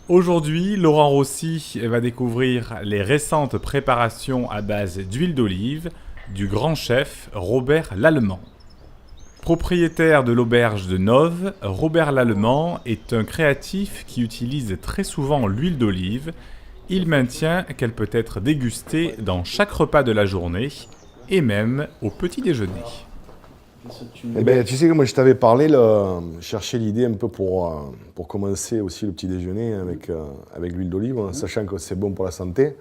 Aujourd'hui, Laurent Rossi va découvrir les récentes préparations à base d'huile d'olive du grand chef Robert Lallemand. Propriétaire de l'auberge de Nove, Robert Lallemand est un créatif qui utilise très souvent l'huile d'olive. Il maintient qu'elle peut être dégustée dans chaque repas de la journée et même au petit déjeuner. Eh ben, tu sais que moi je t'avais parlé, chercher l'idée un peu pour commencer aussi le petit déjeuner avec l'huile d'olive, sachant que c'est bon pour la santé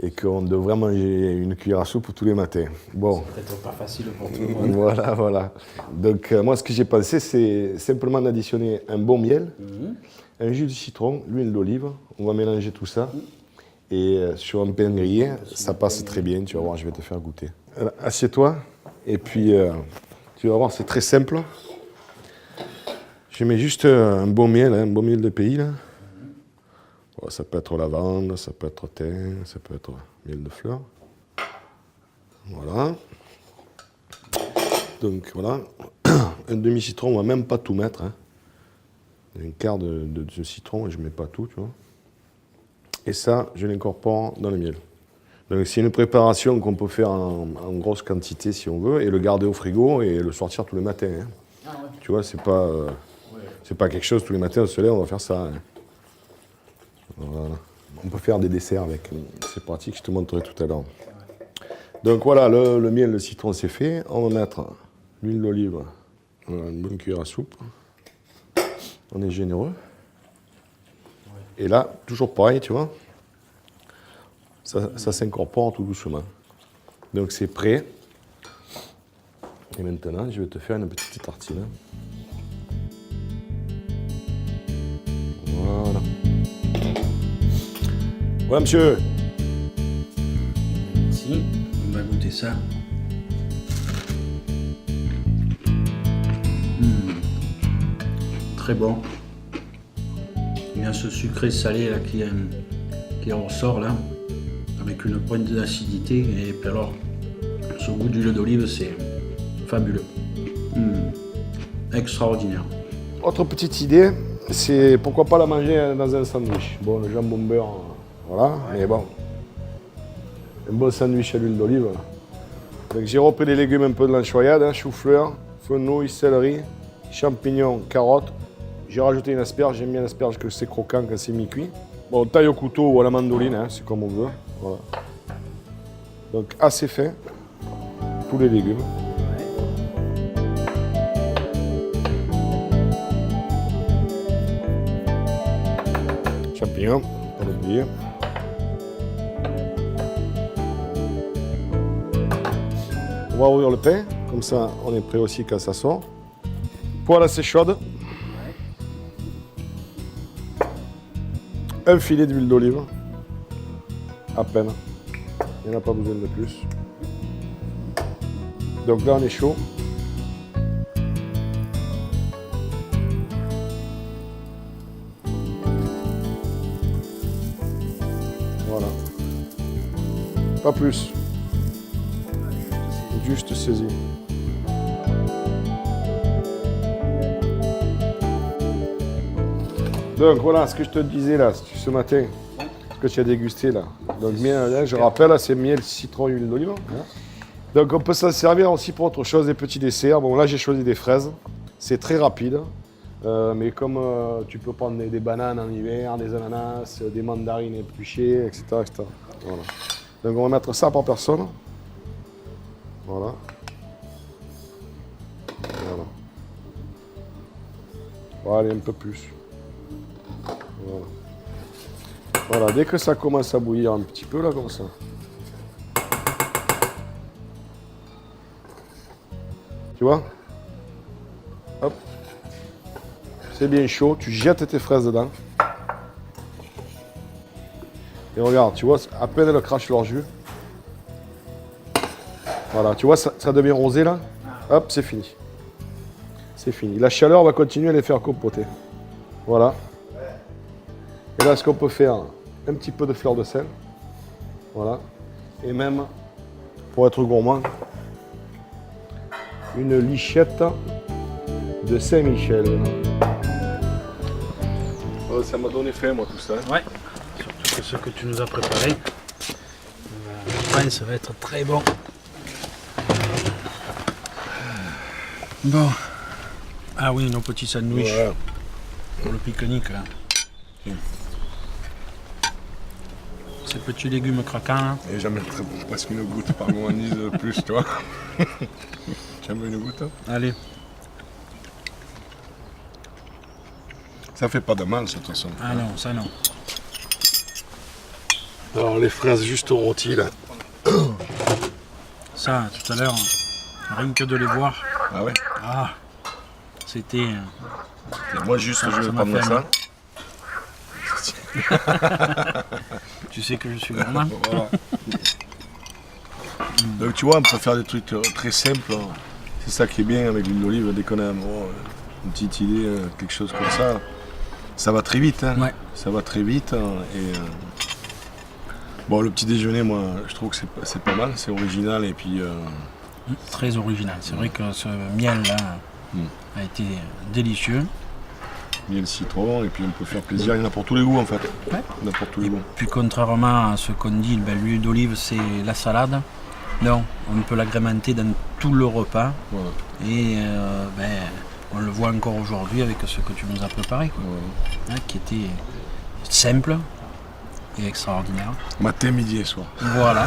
et qu'on devrait manger une cuillère à soupe tous les matins. Bon. C'est peut-être pas facile pour tout le monde. Voilà. Donc moi ce que j'ai pensé c'est simplement d'additionner un bon miel, un jus de citron, l'huile d'olive, on va mélanger tout ça et sur un pain grillé, ça passe très bien, tu vas voir, je vais te faire goûter. Alors, assieds-toi et puis... tu vas voir, c'est très simple. Je mets juste un bon miel de pays. Là. Bon, ça peut être lavande, ça peut être thym, ça peut être miel de fleurs. Voilà. Donc voilà. Un demi-citron, on ne va même pas tout mettre. Un quart de citron, et je ne mets pas tout, tu vois. Et ça, je l'incorpore dans le miel. Donc c'est une préparation qu'on peut faire en grosse quantité si on veut et le garder au frigo et le sortir tous les matins. Ah ouais. Tu vois, c'est pas quelque chose tous les matins au soleil, on va faire ça. Voilà. On peut faire des desserts avec, c'est pratique, je te montrerai tout à l'heure. Donc voilà, le miel, le citron c'est fait. On va mettre l'huile d'olive, une bonne cuillère à soupe. On est généreux. Et là, toujours pareil, tu vois. Ça s'incorpore tout doucement. Donc c'est prêt. Et maintenant, je vais te faire une petite tartine. Voilà. Voilà, monsieur. Merci, on va goûter ça. Très bon. Il y a ce sucré salé là, qui ressort là. Avec une pointe d'acidité et puis alors ce goût d'huile d'olive c'est fabuleux, extraordinaire. Autre petite idée, c'est pourquoi pas la manger dans un sandwich. Bon, le jambon beurre, voilà, mais bon, un bon sandwich à l'huile d'olive. Donc j'ai repris les légumes un peu de l'anchoyade, chou-fleur, fenouil, céleri, champignons, carottes. J'ai rajouté une asperge, j'aime bien l'asperge que c'est croquant quand c'est mi-cuit. Bon, taille au couteau ou à la mandoline, c'est comme on veut. Voilà. Donc assez fait, tous les légumes. Champignons, pas l'oublier. On va ouvrir le pain, comme ça on est prêt aussi quand ça sort. Poêle assez chaude. Un filet d'huile d'olive. À peine. Il n'y en a pas besoin de plus. Donc là, on est chaud. Voilà. Pas plus. Juste saisi. Donc voilà ce que je te disais là, ce matin. Que tu as dégusté là. Donc miel, je rappelle, c'est miel, citron, huile d'olive. Donc on peut s'en servir aussi pour autre chose, des petits desserts. Bon là j'ai choisi des fraises, c'est très rapide. Mais comme tu peux prendre des bananes en hiver, des ananas, des mandarines épluchées, etc. Voilà. Donc on va mettre ça par personne. Voilà. Voilà. On va aller un peu plus. Voilà. Voilà, dès que ça commence à bouillir un petit peu, là, comme ça. Tu vois? Hop. C'est bien chaud, tu jettes tes fraises dedans. Et regarde, tu vois, à peine elles crachent leur jus. Voilà, tu vois, ça devient rosé, là. Hop, c'est fini. C'est fini. La chaleur va continuer à les faire compoter. Voilà. Et là, ce qu'on peut faire, un petit peu de fleur de sel. Voilà. Et même, pour être gourmand, une lichette de Saint-Michel. ça m'a donné faim, moi, tout ça. Ouais, surtout que ce que tu nous as préparé, je pense que ça va être très bon. Bon. Ah oui, nos petits sandwichs Voilà. pour le pique-nique là. Ces petits légumes craquants là. Et j'en mettrais presque une goutte par gourmandise de plus, tu vois. J'aime une goutte. Allez. Ça fait pas de mal, de toute façon. Ah non, ça non. Alors, les fraises juste rôties, là. Ça, tout à l'heure, rien que de les voir, Ah ouais. ah, c'était... Et moi, juste, je Ça vais m'a prendre fait ça. Tu sais que je suis gourmand. Voilà. Donc, tu vois, on peut faire des trucs très simples. C'est ça qui est bien avec l'huile d'olive. Dès qu'on a une petite idée, quelque chose comme ça va très vite. Hein. Ouais. Ça va très vite. Bon, le petit déjeuner, moi, je trouve que c'est pas mal. C'est original et puis... Très original. C'est vrai que ce miel là a été délicieux. miel citron et puis on peut faire plaisir. Il y en a pour tous les goûts, en fait. Ouais. Il y en a pour tous les goûts. Puis contrairement à ce qu'on dit, l'huile d'olive c'est la salade. Non, on peut l'agrémenter dans tout le repas. Voilà. Et on le voit encore aujourd'hui avec ce que tu nous as préparé, quoi. Voilà. Hein, qui était simple et extraordinaire. Matin, midi et soir. Voilà.